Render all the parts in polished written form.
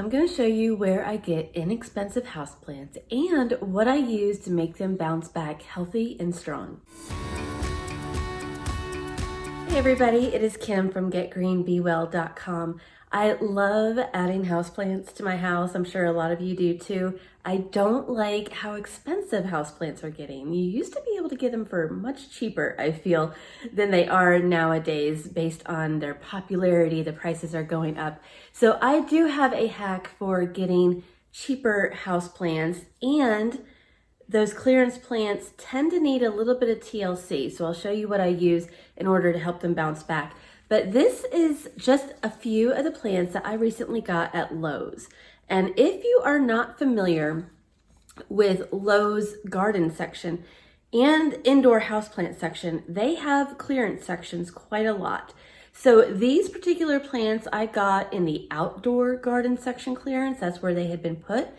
I'm going to show you where I get inexpensive houseplants and what I use to make them bounce back healthy and strong. Hey everybody, it is Kim from getgreenbewell.com. I love adding houseplants to my house. I'm sure a lot of you do too. I don't like how expensive houseplants are getting. You used to be able to get them for much cheaper, I feel, than they are nowadays based on their popularity. The prices are going up. So I do have a hack for getting cheaper houseplants, and those clearance plants tend to need a little bit of TLC. So I'll show you what I use in order to help them bounce back. But this is just a few of the plants that I recently got at Lowe's. And if you are not familiar with Lowe's garden section and indoor houseplant section, they have clearance sections quite a lot. So these particular plants I got in the outdoor garden section clearance. That's where they had been put.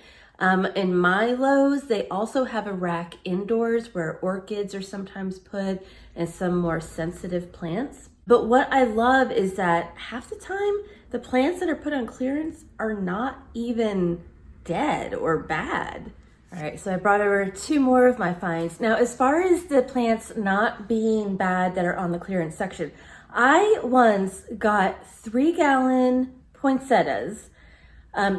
In my Lowe's, they also have a rack indoors where orchids are sometimes put and some more sensitive plants. But what I love is that half the time, the plants that are put on clearance are not even dead or bad. All right, so I brought over two more of my finds. Now, as far as the plants not being bad that are on the clearance section, I once got 3-gallon poinsettias.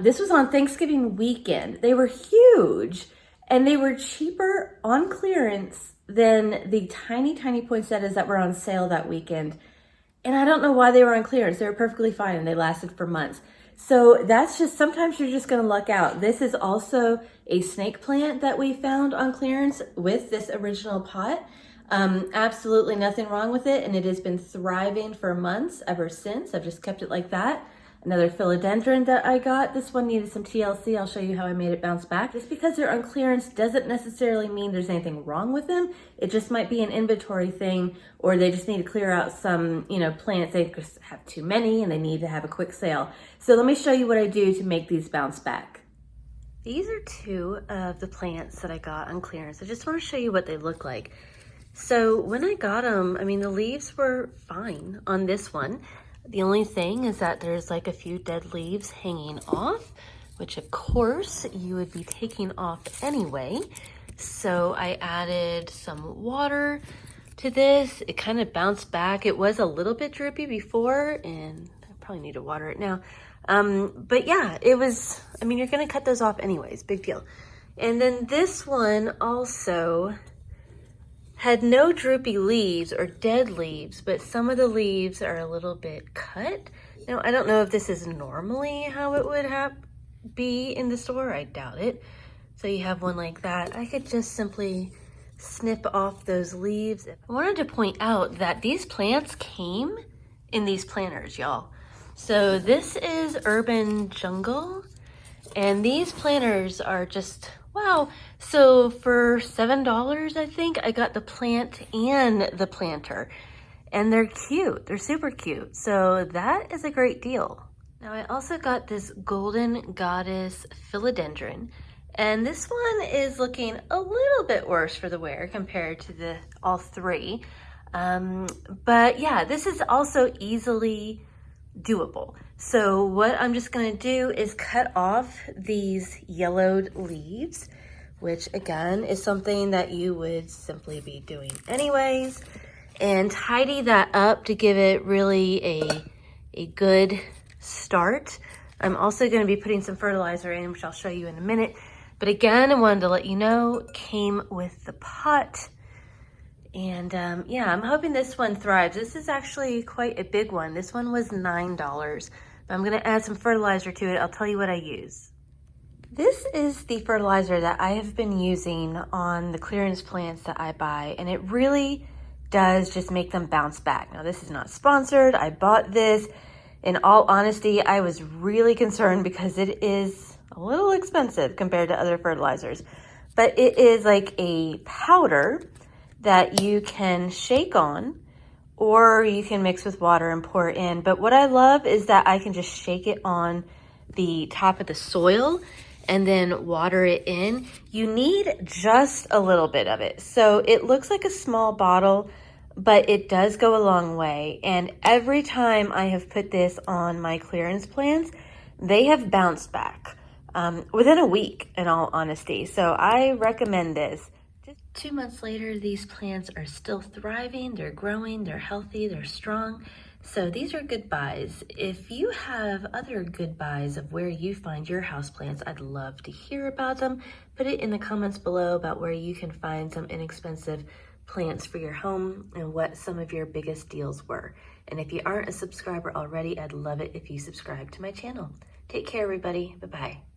This was on Thanksgiving weekend. They were huge and they were cheaper on clearance than the tiny, tiny poinsettias that were on sale that weekend. And I don't know why they were on clearance. They were perfectly fine and they lasted for months. So that's just, sometimes you're just gonna luck out. This is also a snake plant that we found on clearance with this original pot. Absolutely nothing wrong with it. And it has been thriving for months ever since. I've just kept it like that. Another philodendron that I got. This one needed some TLC. I'll show you how I made it bounce back. Just because they're on clearance doesn't necessarily mean there's anything wrong with them. It just might be an inventory thing, or they just need to clear out some, plants. They just have too many and they need to have a quick sale. So let me show you what I do to make these bounce back. These are two of the plants that I got on clearance. I just want to show you what they look like. So when I got them, the leaves were fine on this one. The only thing is that there's like a few dead leaves hanging off, which of course you would be taking off anyway. So I added some water to this. It kind of bounced back. It was a little bit drippy before, and I probably need to water it now. But yeah, it was, you're gonna cut those off anyways, big deal. And then this one also had no droopy leaves or dead leaves, but some of the leaves are a little bit cut. Now, I don't know if this is normally how it would be in the store. I doubt it. So you have one like that. I could just simply snip off those leaves. I wanted to point out that these plants came in these planters, y'all. So this is Urban Jungle, and these planters are just, wow. So for $7, I think, I got the plant and the planter. And they're cute. They're super cute. So that is a great deal. Now I also got this Golden Goddess philodendron. And this one is looking a little bit worse for the wear compared to all three. But yeah, this is also easily doable. So what I'm just gonna do is cut off these yellowed leaves, which again is something that you would simply be doing anyways, and tidy that up to give it really a good start. I'm also gonna be putting some fertilizer in, which I'll show you in a minute. But again, I wanted to let you know, came with the pot. And yeah, I'm hoping this one thrives. This is actually quite a big one. This one was $9, but I'm gonna add some fertilizer to it. I'll tell you what I use. This is the fertilizer that I have been using on the clearance plants that I buy, and it really does just make them bounce back. Now, this is not sponsored. I bought this. In all honesty, I was really concerned because it is a little expensive compared to other fertilizers, but it is like a powder that you can shake on, or you can mix with water and pour it in. But what I love is that I can just shake it on the top of the soil and then water it in. You need just a little bit of it. So it looks like a small bottle, but it does go a long way. And every time I have put this on my clearance plants, they have bounced back. within a week, in all honesty. So I recommend this. Just 2 months later, these plants are still thriving, they're growing, they're healthy, they're strong. So these are good buys. If you have other good buys of where you find your houseplants, I'd love to hear about them. Put it in the comments below about where you can find some inexpensive plants for your home and what some of your biggest deals were. And if you aren't a subscriber already, I'd love it if you subscribe to my channel. Take care, everybody. Bye-bye.